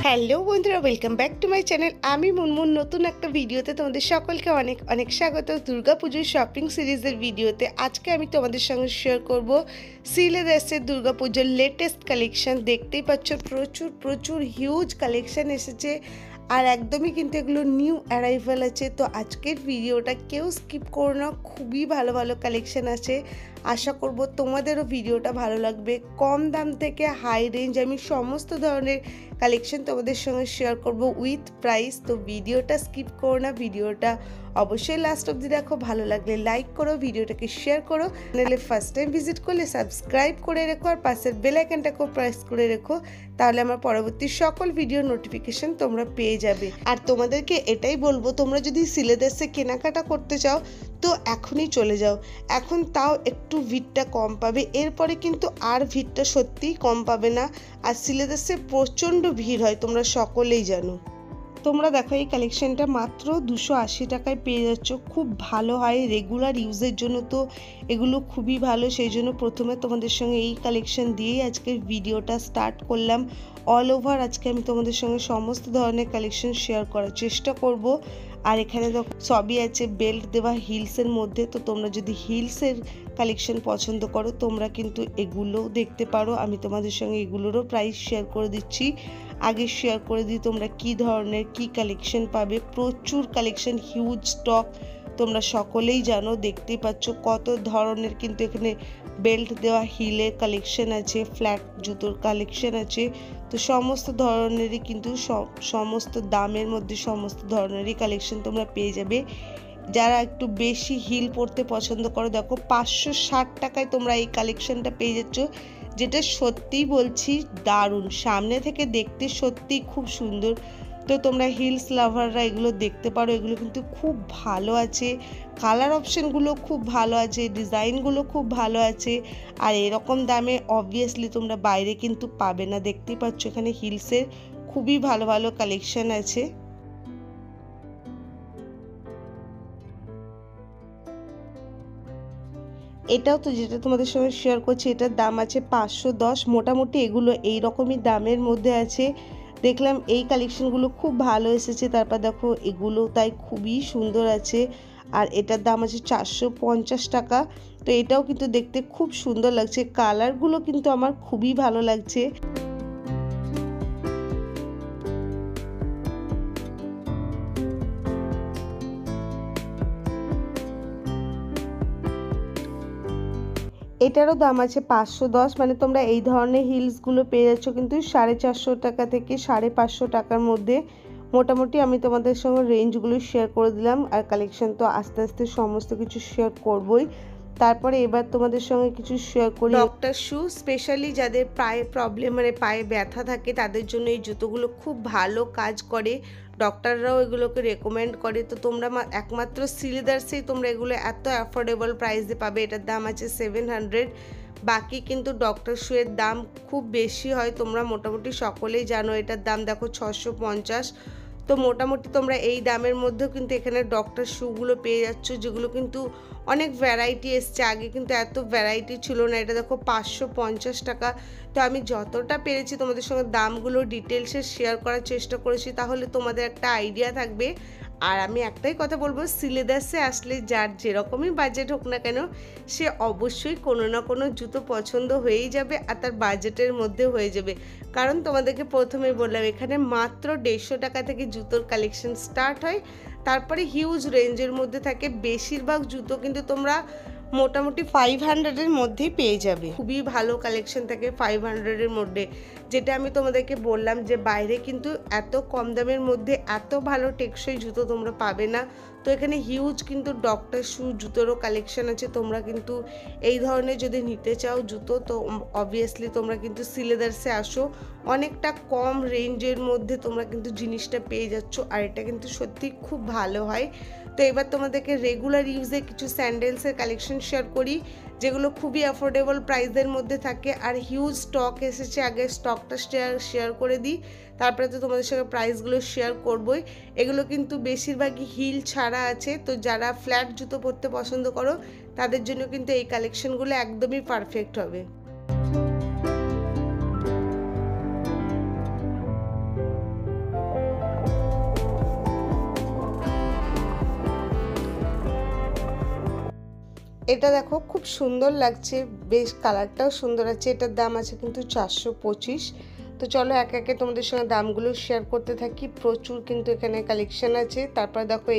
Hello বন্ধুরা, welcome back to my channel. আমি মুনমুন নতুন একটা ভিডিওতে তোমাদের সকলকে অনেক অনেক স্বাগত। দুর্গাপুজোর শপিং সিরিজের ভিডিওতে আজকে আমি তোমাদের সঙ্গে শেয়ার করব শ্রীলেদার্সের দুর্গাপুজোর লেটেস্ট কালেকশন। দেখতেই পাচ্ছ প্রচুর প্রচুর হিউজ কালেকশন এসেছে আর একদমই কিন্তু এগুলো নিউ অ্যারাইভাল আছে। তো আজকের ভিডিওটা কেউ স্কিপ করো না, খুবই ভালো ভালো কালেকশন আছে। আশা করব তোমাদেরও ভিডিওটা ভালো লাগবে। কম দাম থেকে হাই রেঞ্জ আমি সমস্ত ধরনের কালেকশন তোমাদের সঙ্গে শেয়ার করব উইথ প্রাইস। তো ভিডিওটা স্কিপ করো না, ভিডিওটা অবশ্যই লাস্ট অবধি দেখো। ভালো লাগলে লাইক করো, ভিডিওটাকে শেয়ার করো। চ্যানেলে ফার্স্ট টাইম ভিজিট করলে সাবস্ক্রাইব করে রেখো আর পাশের বেল আইকনটাকেও প্রেস করে রেখো, তাহলে আমার পরবর্তী সকল ভিডিও নোটিফিকেশন তোমরা পেয়ে যাবে। আর তোমাদেরকে এটাই বলবো, তোমরা যদি শ্রীলেদার্সে কেনাকাটা করতে চাও তো এখনই চলে যাও। এখন তাও একটু ভিড়টা কম পাবে, এরপরে কিন্তু আর ভিড়টা সত্যিই কম পাবে না। আর শ্রীলেদার্সে প্রচণ্ড ভিড় হয়, তোমরা সকলেই জানো। তোমরা দেখো এই কালেকশনটা মাত্র 280 টাকায় পেয়ে যাচ্ছ। খুব ভালো হয় রেগুলার ইউজের জন্য, তো এগুলো খুবই ভালো। সেই জন্য প্রথমে তোমাদের সঙ্গে এই কালেকশন দিয়েই আজকের ভিডিওটা স্টার্ট করলাম। অল ওভার আজকে আমি তোমাদের সঙ্গে সমস্ত ধরনের কালেকশন শেয়ার করার চেষ্টা করব। আর এখানে দেখো সবই আছে বেল্ট দেওয়া হিলসের মধ্যে। তো তোমরা যদি হিলসের কালেকশন পছন্দ করো তোমরা কিন্তু এগুলোও দেখতে পারো। আমি তোমাদের সঙ্গে এগুলোরও প্রাইস শেয়ার করে দিচ্ছি। আগে শেয়ার করে দিই তোমরা কি ধরনের কি কালেকশন পাবে। প্রচুর কালেকশন, হিউজ স্টক, তোমরা সকলেই জানো। দেখতেই পাচ্ছ কত ধরনের কিন্তু এখানে বেল্ট দেওয়া হিলের কালেকশন আছে, ফ্ল্যাট জুতোর কালেকশন আছে। তো সমস্ত ধরনেরই কিন্তু সমস্ত দামের মধ্যে সমস্ত ধরনেরই কালেকশন তোমরা পেয়ে যাবে। যারা একটু বেশি হিল পরতে পছন্দ করো, দেখো 560 টাকায় তোমরা এই কালেকশনটা পেয়ে যাচ্ছ, যেটা সত্যিই বলছি দারুণ। সামনে থেকে দেখতে সত্যিই খুব সুন্দর। তো তোমরা হিলস লাভাররা এগুলো দেখতে পারো, এগুলো কিন্তু খুব ভালো আছে। কালার অপশানগুলো খুব ভালো আছে, ডিজাইনগুলো খুব ভালো আছে। আর এরকম দামে অবভিয়াসলি তোমরা বাইরে কিন্তু পাবে না। দেখতেই পাচ্ছ এখানে হিলসের খুবই ভালো ভালো কালেকশন আছে। এটাও তো যেটা তোমাদের সঙ্গে শেয়ার করছি, এটার দাম আছে 510। মোটামুটি এগুলো এই রকমই দামের মধ্যে আছে। দেখলাম এই কালেকশনগুলো খুব ভালো এসেছে, তারপর দেখো এগুলো তাই খুবই সুন্দর আছে। আর এটার দাম আছে 450 টাকা। তো এটাও কিন্তু দেখতে খুব সুন্দর লাগছে, কালারগুলো কিন্তু আমার খুবই ভালো লাগছে। এটারও দাম আছে 510। মানে তোমরা এই ধরনের হিলসগুলো পেয়ে যাচ্ছ কিন্তু 450 টাকা থেকে 550 টাকার মধ্যে। মোটামুটি আমি তোমাদের সঙ্গে রেঞ্জগুলো শেয়ার করে দিলাম। আর কালেকশন তো আস্তে আস্তে সমস্ত কিছু শেয়ার করবই। তারপরে এবার তোমাদের সঙ্গে কিছু শেয়ার করি। ডক্টর শু, স্পেশালি যাদের পায়ে প্রবলেম, মানে পায়ে ব্যথা থাকে, তাদের জন্য এই জুতোগুলো খুব ভালো কাজ করে। ডক্টররাও এগুলোকে রেকমেন্ড করে। তো তোমরা একমাত্র শ্রীলেদার্সেই তোমরা এগুলো এত অ্যাফোর্ডেবল প্রাইসে পাবে। এটার দাম আছে 700। বাকি কিন্তু ডক্টর শুয়ের দাম খুব বেশি হয়, তোমরা মোটামুটি সকলেই জানো। এটার দাম দেখো 650। তো মোটামুটি তোমরা এই দামের মধ্যেও কিন্তু এখানে ডক্টর শুগুলো পেয়ে যাচ্ছ, যেগুলো কিন্তু অনেক ভ্যারাইটি এসছে। আগে কিন্তু এত ভ্যারাইটি ছিল না। এটা দেখো 550 টাকা। তো আমি যতটা পেরেছি তোমাদের সঙ্গে দামগুলো ডিটেলসে শেয়ার করার চেষ্টা করেছি, তাহলে তোমাদের একটা আইডিয়া থাকবে। আর আমি একটাই কথা বলবো, শ্রীলেদার্সে আসলে যার যেরকমই বাজেট হোক না কেন, সে অবশ্যই কোনো না কোনো জুতো পছন্দ হয়েই যাবে আর তার বাজেটের মধ্যে হয়ে যাবে। কারণ তোমাদেরকে প্রথমে বললাম এখানে মাত্র 150 টাকা থেকে জুতোর কালেকশন স্টার্ট হয়, তারপরে হিউজ রেঞ্জের মধ্যে থাকে। বেশিরভাগ জুতো কিন্তু তোমরা মোটামুটি 500-এর মধ্যেই পেয়ে যাবে। খুবই ভালো কালেকশন থাকে 500-এর মধ্যে। যেটা আমি তোমাদেরকে বললাম যে বাইরে কিন্তু এত কম দামের মধ্যে এত ভালো টেকসই জুতো তোমরা পাবে না। তো এখানে হিউজ কিন্তু ডক্টর শু জুতোরও কালেকশন আছে। তোমরা কিন্তু এই ধরনের যদি নিতে চাও জুতো, তো অবভিয়াসলি তোমরা কিন্তু শ্রীলেদার্সে আসো। অনেকটা কম রেঞ্জের মধ্যে তোমরা কিন্তু জিনিসটা পেয়ে যাচ্ছ, আর এটা কিন্তু সত্যি খুব ভালো হয়। তো এবার তোমাদেরকে রেগুলার ইউজে কিছু স্যান্ডেলসের কালেকশন শেয়ার করি, যেগুলো খুবই অ্যাফোর্ডেবল প্রাইসের মধ্যে থাকে। আর হিউজ স্টক এসেছে, আগে স্টকটা শেয়ার করে দিই, তারপরে তো তোমাদের সঙ্গে প্রাইসগুলো শেয়ার করবই। এগুলো কিন্তু বেশিরভাগই হিল ছাড়া আছে। তো যারা ফ্ল্যাট জুতো পরতে পছন্দ করো তাদের জন্য কিন্তু এই কালেকশনগুলো একদমই পারফেক্ট হবে। এটা দেখো খুব সুন্দর লাগছে, বেশ কালারটাও সুন্দর আছে। এটার দাম আছে কিন্তু 425। তো চলো একে একে তোমাদের সঙ্গে দামগুলো শেয়ার করতে থাকি। প্রচুর কিন্তু এখানে কালেকশন আছে। তারপর দেখো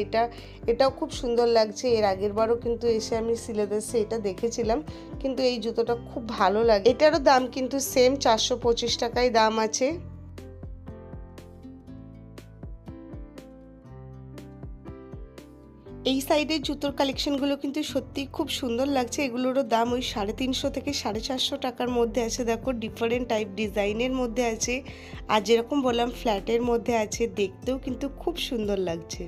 এটাও খুব সুন্দর লাগছে। এর আগের বারও কিন্তু এসে আমি সিলেবাসে এটা দেখেছিলাম, কিন্তু এই জুতোটা খুব ভালো লাগে। এটারও দাম কিন্তু সেম 425 টাকায় দাম আছে। এই সাইডের জুতোর কালেকশনগুলো কিন্তু সত্যিই খুব সুন্দর লাগছে। এগুলোরও দাম ওই 350 থেকে 450 টাকার মধ্যে আছে। দেখো ডিফারেন্ট টাইপ ডিজাইনের মধ্যে আছে, আর যেরকম বললাম ফ্ল্যাটের মধ্যে আছে, দেখতেও কিন্তু খুব সুন্দর লাগছে।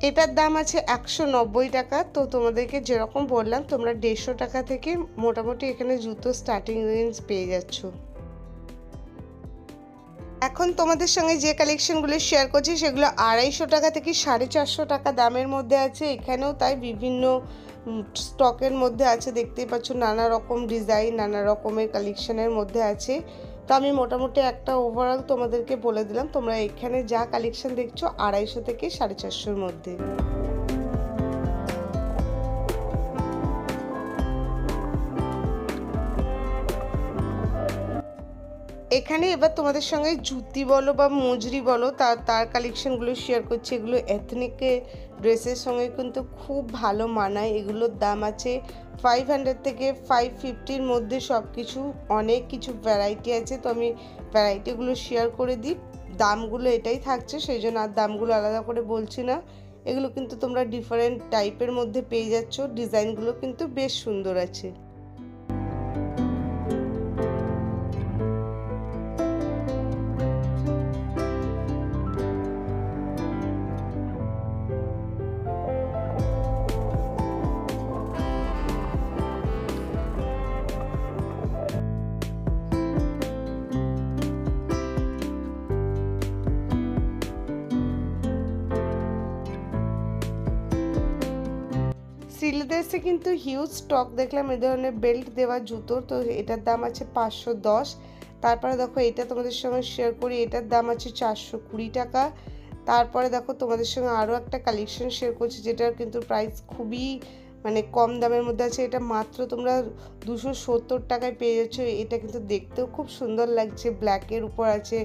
এটার দাম আছে 190 টাকা। তো তোমাদেরকে যেরকম বললাম, তোমরা 150 টাকা থেকে মোটামুটি এখানে জুতো স্টার্টিং রেঞ্জ পেয়ে যাচ্ছ। এখন তোমাদের সঙ্গে যে কালেকশনগুলো শেয়ার করছি সেগুলো 250 টাকা থেকে 450 টাকা দামের মধ্যে আছে। এখানেও তাই বিভিন্ন স্টকের মধ্যে আছে, দেখতেই পাচ্ছ নানা রকম ডিজাইন, নানা রকমের কালেকশনের মধ্যে আছে। তো আমি মোটামুটি একটা ওভারঅল তোমাদেরকে বলে দিলাম। তোমরা এখানে যা কালেকশন দেখছো 250 থেকে 450-র মধ্যে। এখানে এবার তোমাদের সঙ্গে জুতি বলো বা মজরি বলো তার কালেকশনগুলো শেয়ার করছি। এগুলো এথনিকে ড্রেসের সঙ্গে কিন্তু খুব ভালো মানায়। এগুলোর দাম আছে 500 থেকে 550-র মধ্যে। সব কিছু অনেক কিছু ভ্যারাইটি আছে, তো আমি ভ্যারাইটিগুলো শেয়ার করে দিই। দামগুলো এটাই থাকছে, সেই জন্য আর দামগুলো আলাদা করে বলছি না। এগুলো কিন্তু তোমরা ডিফারেন্ট টাইপের মধ্যে পেয়ে যাচ্ছ। ডিজাইনগুলো কিন্তু বেশ সুন্দর আছে। সিলেদার্সে কিন্তু হিউজ স্টক দেখলাম এ ধরনের বেল্ট দেওয়া জুতোর। তো এটার দাম আছে 510। তারপরে দেখো এটা তোমাদের সঙ্গে শেয়ার করি, এটার দাম আছে 420 টাকা। তারপরে দেখো তোমাদের সঙ্গে আরও একটা কালেকশন শেয়ার করছি, যেটার কিন্তু প্রাইস খুবই মানে কম দামের মধ্যে আছে। এটা মাত্র তোমরা 270 টাকায় পেয়ে যাচ্ছ। এটা কিন্তু দেখতেও খুব সুন্দর লাগছে, ব্ল্যাকের উপর আছে,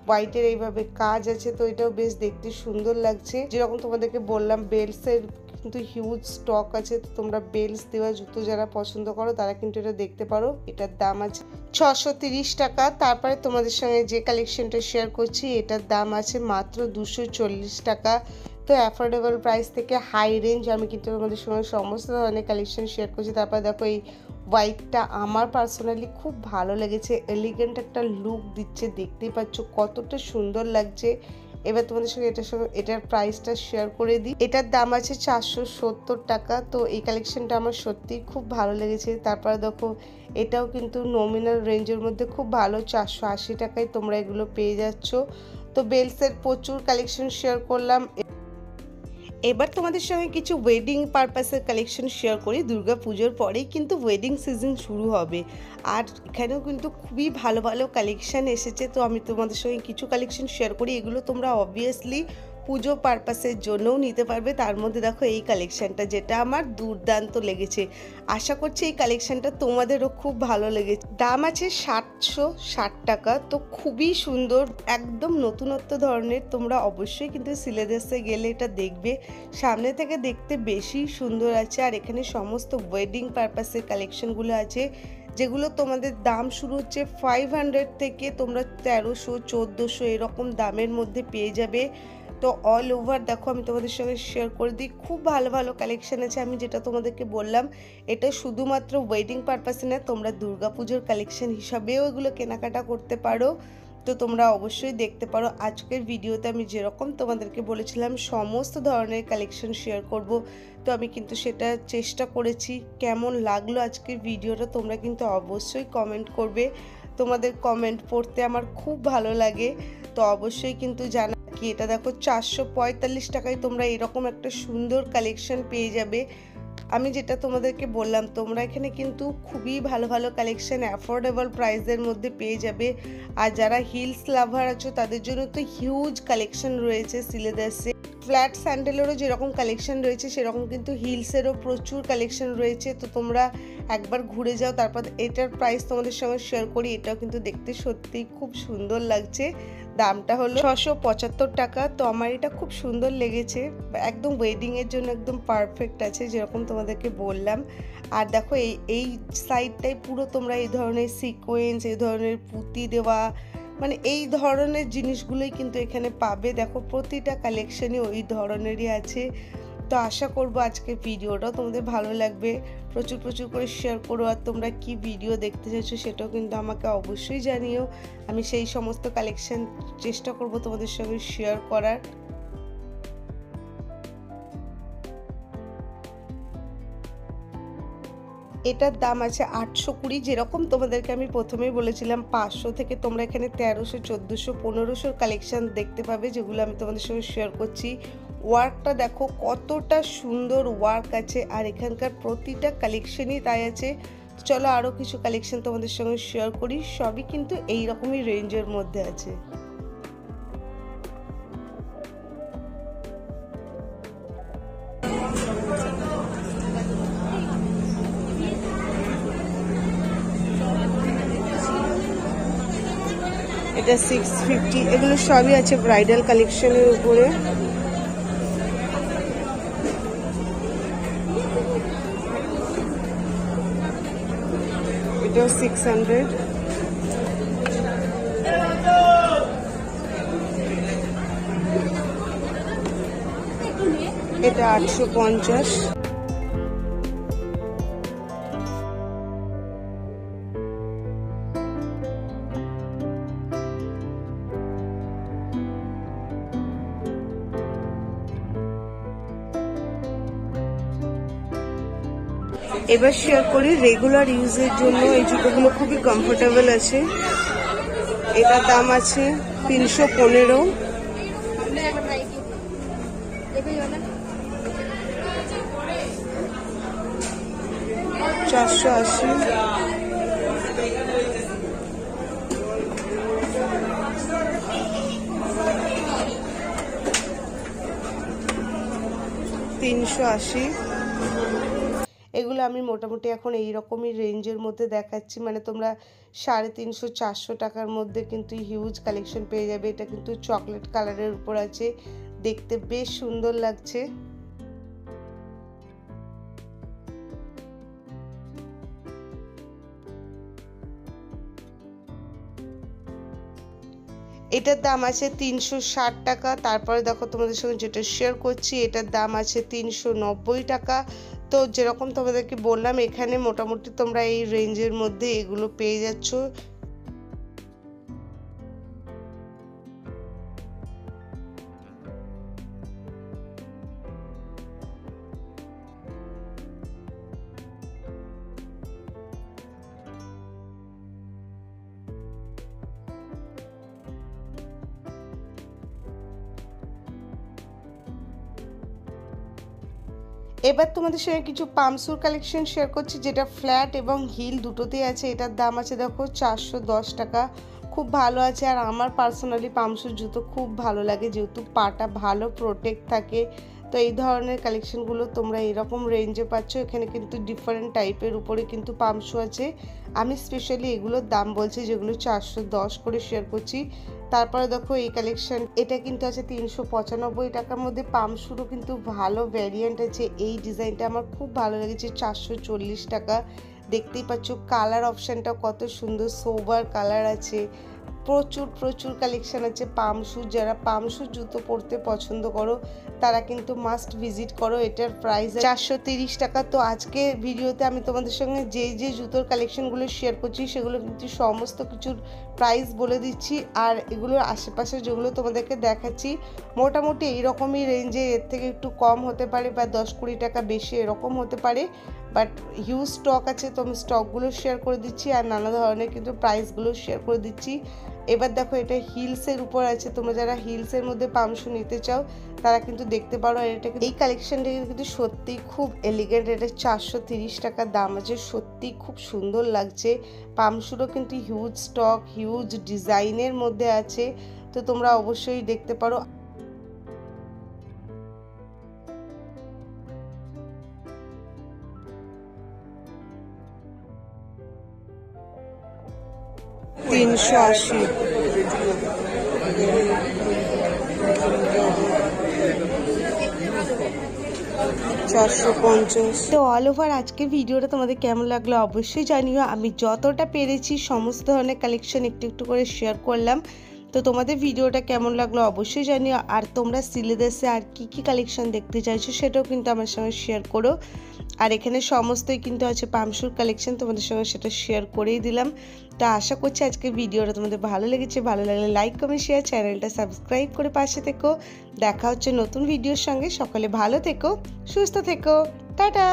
হোয়াইটের এইভাবে কাজ আছে। তো এটাও বেশ দেখতে সুন্দর লাগছে। যেরকম তোমাদেরকে বললাম বেল্টসের কিন্তু হিউজ স্টক আছে। তো তোমরা বেল্টস দেওয়া জুতো যারা পছন্দ করো তারা কিন্তু এটা দেখতে পারো। এটার দাম আছে 630 টাকা। তারপরে তোমাদের সঙ্গে যে কালেকশনটা শেয়ার করছি এটার দাম আছে মাত্র 240 টাকা। তো অ্যাফোর্ডেবল প্রাইস থেকে হাই রেঞ্জ আমি কিন্তু তোমাদের সঙ্গে সমস্ত ধরনের কালেকশন শেয়ার করছি। তারপর দেখো এই হোয়াইটটা আমার পার্সোনালি খুব ভালো লেগেছে, এলিগেন্ট একটা লুক দিচ্ছে, দেখতেই পাচ্ছ কতটা সুন্দর লাগছে। এবার তোমাদের সঙ্গে এটার প্রাইসটা শেয়ার করে দিই। এটার দাম আছে 470 টাকা। তো এই কালেকশনটা আমার সত্যিই খুব ভালো লেগেছে। তারপরে দেখো এটাও কিন্তু নমিনাল রেঞ্জের মধ্যে খুব ভালো, 480 টাকায় তোমরা এগুলো পেয়ে যাচ্ছ। তো বেলসের প্রচুর কালেকশন শেয়ার করলাম। এবার তোমাদের সঙ্গে কিছু ওয়েডিং পারপাসের কালেকশন শেয়ার করি। দুর্গা পুজোর পরেই কিন্তু ওয়েডিং সিজন শুরু হবে, আর এখানেও কিন্তু খুবই ভালো ভালো কালেকশান এসেছে। তো আমি তোমাদের সঙ্গে কিছু কালেকশন শেয়ার করি। এগুলো তোমরা অবভিয়াসলি পুজো পারপাসের জন্যও নিতে পারবে। তার মধ্যে দেখো এই কালেকশানটা, যেটা আমার দুর্দান্ত লেগেছে। আশা করছি এই কালেকশানটা তোমাদেরও খুব ভালো লেগেছে। দাম আছে 760 টাকা। তো খুবই সুন্দর, একদম নতুনত্ব ধরনের। তোমরা অবশ্যই কিন্তু সিলেদার্সে গেলে এটা দেখবে, সামনে থেকে দেখতে বেশি সুন্দর আছে। আর এখানে সমস্ত ওয়েডিং পারপাসের কালেকশনগুলো আছে, যেগুলো তোমাদের দাম শুরু হচ্ছে 500 থেকে তোমরা 1300 1400 এরকম দামের মধ্যে পেয়ে যাবে। তো অল ওভার দেখো আমি তোমাদের সঙ্গে শেয়ার করে দিই, খুব ভালো ভালো কালেকশন আছে। আমি যেটা তোমাদেরকে বললাম এটা শুধুমাত্র ওয়েডিং পারপাসে না, তোমরা দুর্গাপুজোর কালেকশন হিসাবেও এগুলো কেনাকাটা করতে পারো। তো তোমরা অবশ্যই দেখতে পারো। আজকের ভিডিওতে আমি যেরকম তোমাদেরকে বলেছিলাম সমস্ত ধরনের কালেকশন শেয়ার করব, তো আমি কিন্তু সেটা চেষ্টা করেছি। কেমন লাগলো আজকের ভিডিওটা তোমরা কিন্তু অবশ্যই কমেন্ট করবে। তোমাদের কমেন্ট পড়তে আমার খুব ভালো লাগে। তো অবশ্যই কিন্তু জানা কি এটা দেখো 445 টাকায় তোমরা এরকম একটা সুন্দর কালেকশন পেয়ে যাবে। আমি যেটা তোমাদেরকে বললাম, তোমরা এখানে কিন্তু খুবই ভালো ভালো কালেকশন অ্যাফোর্ডেবল প্রাইসের মধ্যে পেয়ে যাবে। আর যারা হিলস লাভার আছো তাদের জন্য তো হিউজ কালেকশন রয়েছে সিলেদাসে। ফ্ল্যাট স্যান্ডেলেরও যেরকম কালেকশন রয়েছে সেরকম কিন্তু হিলসেরও প্রচুর কালেকশন রয়েছে। তো তোমরা একবার ঘুরে যাও। তারপর এটার প্রাইস তোমাদের সঙ্গে শেয়ার করি। এটাও কিন্তু দেখতে সত্যিই খুব সুন্দর লাগছে। দামটা হলো 675 টাকা। তো আমার এটা খুব সুন্দর লেগেছে, একদম ওয়েডিংয়ের জন্য একদম পারফেক্ট আছে যেরকম তোমাদেরকে বললাম। আর দেখো এই সাইডটাই পুরো তোমরা এই ধরনের সিকোয়েন্স, এই ধরনের পুঁতি দেওয়া, মানে এই ধরনের জিনিসগুলোই কিন্তু এখানে পাবে। দেখো প্রতিটা কালেকশনই ওই ধরনেরই আছে। তো আশা করবো আজকের ভিডিওটাও তোমাদের ভালো লাগবে। প্রচুর প্রচুর করে শেয়ার করো। আর তোমরা কি ভিডিও দেখতে চাইছো সেটাও কিন্তু আমাকে অবশ্যই জানিও। আমি সেই সমস্ত কালেকশন চেষ্টা করব তোমাদের সঙ্গে শেয়ার করার। এটার দাম আছে 820। যেরকম তোমাদেরকে আমি প্রথমেই বলেছিলাম 500 থেকে তোমরা এখানে 1300, 1400, 1500 কালেকশন দেখতে পাবে, যেগুলো আমি তোমাদের সঙ্গে শেয়ার করছি। ওয়ার্কটা দেখো কতটা সুন্দর ওয়ার্ক আছে, আর এখানকার প্রতিটা কালেকশনই তাই আছে। চলো আরও কিছু কালেকশন তোমাদের সঙ্গে শেয়ার করি। সবই কিন্তু এই রকমই রেঞ্জের মধ্যে আছে। এটা 650। এগুলো সবই আছে ব্রাইডাল কালেকশনের উপরে। এটাও 600। এটা 850। এবার শেয়ার করি রেগুলার ইউজের জন্য এই জুতোগুলো খুবই কমফোর্টেবল আছে। এটার দাম আছে 315। 480। 380। এগুলো আমি মোটামুটি এখন এই রকমই রেঞ্জের মধ্যে দেখাচ্ছি, মানে তোমরা 350, 400 টাকার মধ্যে কিন্তু হিউজ কালেকশন পেয়ে যাবে। এটা কিন্তু চকলেট কালারের উপর আছে, দেখতে বেশ সুন্দর লাগছে। এটার দাম আছে 360 টাকা। তারপরে দেখো তোমাদের সঙ্গে যেটা শেয়ার করছি এটার দাম আছে 390 টাকা। তো যেরকম তোমাদেরকে বললাম এখানে মোটামুটি তোমরা এই রেঞ্জের মধ্যে এগুলো পেয়ে যাচ্ছ। এবার তোমাদের সঙ্গে কিছু পামসুর কালেকশন শেয়ার করছি, যেটা ফ্ল্যাট এবং হিল দুটোতেই আছে। এটার দাম আছে দেখো 410 টাকা। খুব ভালো আছে। আর আমার পার্সোনালি পামসুর জুতো খুব ভালো লাগে, যেহেতু পাটা ভালো প্রোটেক্ট থাকে। তো এই ধরনের কালেকশনগুলো তোমরা এরকম রেঞ্জে পাচ্ছ। এখানে কিন্তু ডিফারেন্ট টাইপের উপরে কিন্তু পামসু আছে। আমি স্পেশালি এগুলোর দাম বলছি যেগুলো 410 করে শেয়ার করছি। তারপরে দেখো এই কালেকশন, এটা কিন্তু আছে 395 টাকার মধ্যে। পামসুরও কিন্তু ভালো ভ্যারিয়েন্ট আছে। এই ডিজাইনটা আমার খুব ভালো লেগেছে, 440 টাকা। দেখতেই পাচ্ছ কালার অপশানটা কত সুন্দর, সোবার কালার আছে। প্রচুর প্রচুর কালেকশন আছে পাম শু। যারা পাম শু জুতো পরতে পছন্দ করো তারা কিন্তু মাস্ট ভিজিট করো। এটার প্রাইস 430 টাকা। তো আজকে ভিডিওতে আমি তোমাদের সঙ্গে যে যে জুতোর কালেকশনগুলো শেয়ার করছি সেগুলো কিন্তু সমস্ত কিছুর প্রাইস বলে দিচ্ছি, আর এগুলোর আশেপাশে যেগুলো তোমাদেরকে দেখাচ্ছি মোটামুটি এইরকমই রেঞ্জে, এর থেকে একটু কম হতে পারে বা 10-20 টাকা বেশি এরকম হতে পারে, বাট হিউজ স্টক আছে। তো আমি স্টকগুলো শেয়ার করে দিচ্ছি আর নানা ধরনের কিন্তু প্রাইসগুলো শেয়ার করে দিচ্ছি। এবার দেখো এটা হিলসের উপর আছে, তোমরা যারা হিলসের মধ্যে পাম শু নিতে চাও তারা কিন্তু দেখতে পারো। আর এটা এই কালেকশনটা কিন্তু সত্যিই খুব এলিগেন্ট। এটা 430 টাকা দাম আছে, সত্যি খুব সুন্দর লাগছে। পাম শুরও কিন্তু হিউজ স্টক, হিউজ ডিজাইনের মধ্যে আছে, তো তোমরা অবশ্যই দেখতে পারো। $380। তো অল ওভার আজকে ভিডিওটা তোমাদের কেমন লাগলো অবশ্যই জানিও। আমি যতটা পেরেছি সমস্ত ধরনের কালেকশন একটু একটু করে শেয়ার করলাম। তো তোমাদের ভিডিওটা কেমন লাগলো অবশ্যই জানিও, আর তোমরা সিলেদাসে আর কি কি কালেকশন দেখতে চাইছো সেটাও কিন্তু আমার সঙ্গে শেয়ার করো। আর এখানে সমস্তই কিন্তু আছে পাম শুর কালেকশন, তোমাদের সঙ্গে সেটা শেয়ার করেই দিলাম। তো আশা করছি আজকে ভিডিওটা তোমাদের ভালো লেগেছে। ভালো লাগলে লাইক কমেন্ট শেয়ার, চ্যানেলটা সাবস্ক্রাইব করে পাশে থেকো। দেখা হচ্ছে নতুন ভিডিওর সঙ্গে। সকলে ভালো থেকো, সুস্থ থেকো, টাটা।